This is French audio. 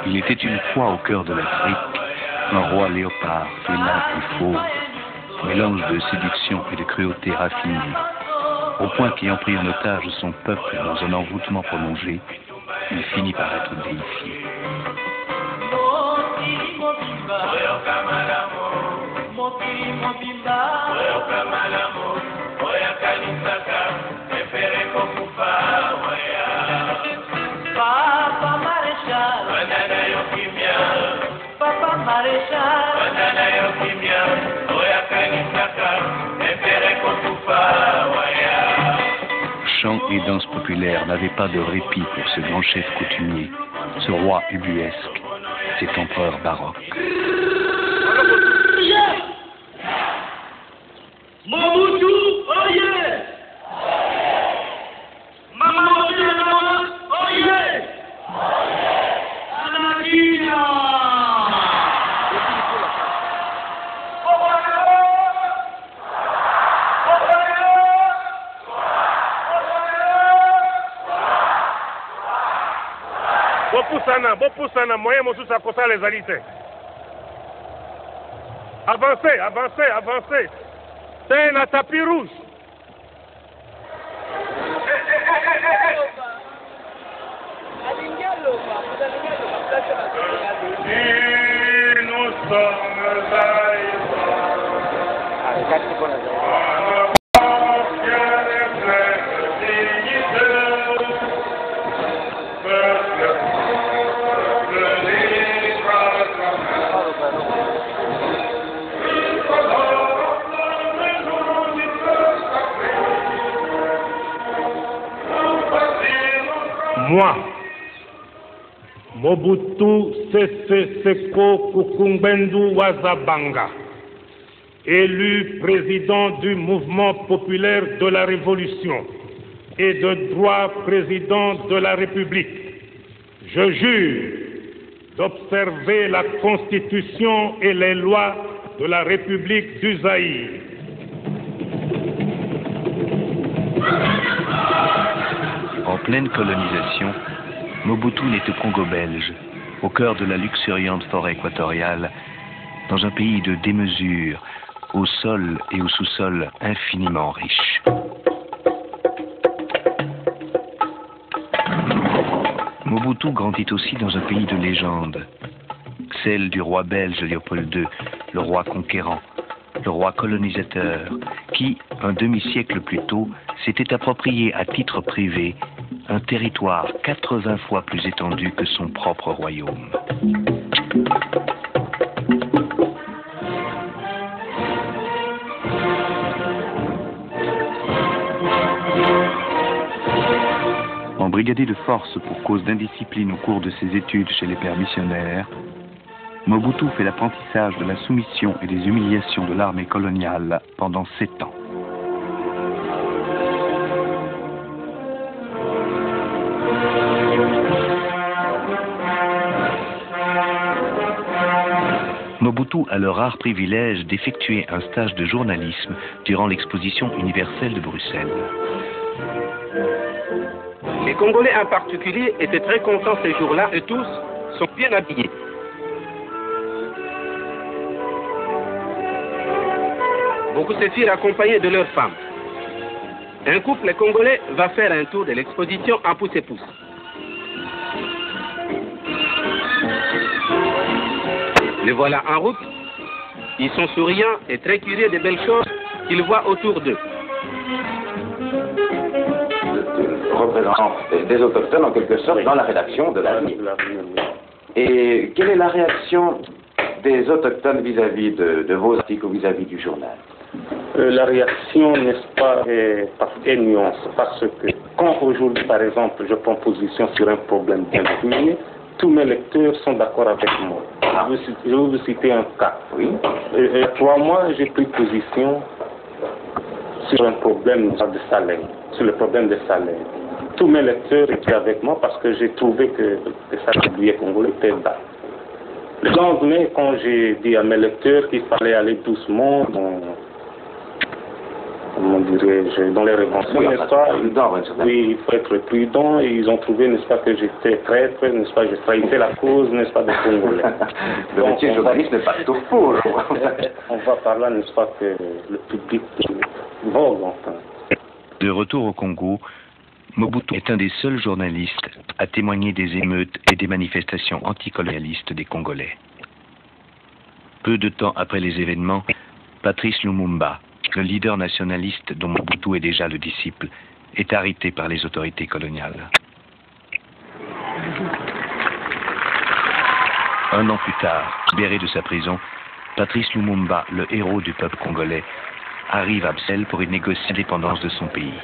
Il était une fois au cœur de l'Afrique, un roi léopard, félin et fauve, mélange de séduction et de cruauté raffinée, au point qu'ayant pris en otage son peuple dans un envoûtement prolongé, il finit par être déifié. Chants et danses populaires n'avaient pas de répit pour ce grand chef coutumier, ce roi ubuesque, cet empereur baroque. Mobutu, oye! Mamoudou, oye! Anakina! Bopusana, moyen mosusu akosala ezali te. Avancez. C'est la tapis rouge. Nous sommes moi, Mobutu Sese Seko Kukungbendu Wazabanga, élu président du mouvement populaire de la Révolution et de droit président de la République, je jure d'observer la Constitution et les lois de la République du Zaïre. En pleine colonisation, Mobutu naît au Congo belge, au cœur de la luxuriante forêt équatoriale, dans un pays de démesure, au sol et au sous-sol infiniment riches. Mobutu grandit aussi dans un pays de légende, celle du roi belge Léopold II, le roi conquérant, le roi colonisateur, qui, un demi-siècle plus tôt, s'était approprié à titre privé un territoire 80 fois plus étendu que son propre royaume. Embrigadé de force pour cause d'indiscipline au cours de ses études chez les pères missionnaires, Mobutu fait l'apprentissage de la soumission et des humiliations de l'armée coloniale pendant 7 ans. Mobutu a le rare privilège d'effectuer un stage de journalisme durant l'exposition universelle de Bruxelles. Les Congolais en particulier étaient très contents ces jours-là et tous sont bien habillés. Beaucoup se firent accompagnés de leurs femmes. Un couple congolais va faire un tour de l'exposition en pouce et pouce. Les voilà en route. Ils sont souriants et très curieux des belles choses qu'ils voient autour d'eux. Représente des autochtones en quelque sorte dans la rédaction de l'avenir. Et quelle est la réaction des autochtones vis-à-vis de vos articles ou vis-à-vis du journal? La réaction, n'est-ce pas, est nuance, parce que quand aujourd'hui, par exemple, je prends position sur un problème bien défini, tous mes lecteurs sont d'accord avec moi. Je vais vous citer un cas. Oui. Il y a 3 mois, j'ai pris position sur un problème de salaire, sur le problème des salaires. Tous mes lecteurs étaient avec moi parce que j'ai trouvé que les salaires du Congolais étaient bas. Le lendemain, quand j'ai dit à mes lecteurs qu'il fallait aller doucement comment dirais-je, dans les réventions, Oui, n'est-ce pas? Oui, il faut être prudent. Et ils ont trouvé, n'est-ce pas, que j'étais traître, n'est-ce pas, je trahissais la cause, n'est-ce pas, des Congolais. Le métier de journaliste n'est pas tout pour. On va par là, n'est-ce pas, que le public vogue, enfin. De retour au Congo, Mobutu est un des seuls journalistes à témoigner des émeutes et des manifestations anticolonialistes des Congolais. Peu de temps après les événements, Patrice Lumumba, le leader nationaliste dont Mobutu est déjà le disciple, est arrêté par les autorités coloniales. Un an plus tard, libéré de sa prison, Patrice Lumumba, le héros du peuple congolais, arrive à Bruxelles pour y négocier l'indépendance de son pays.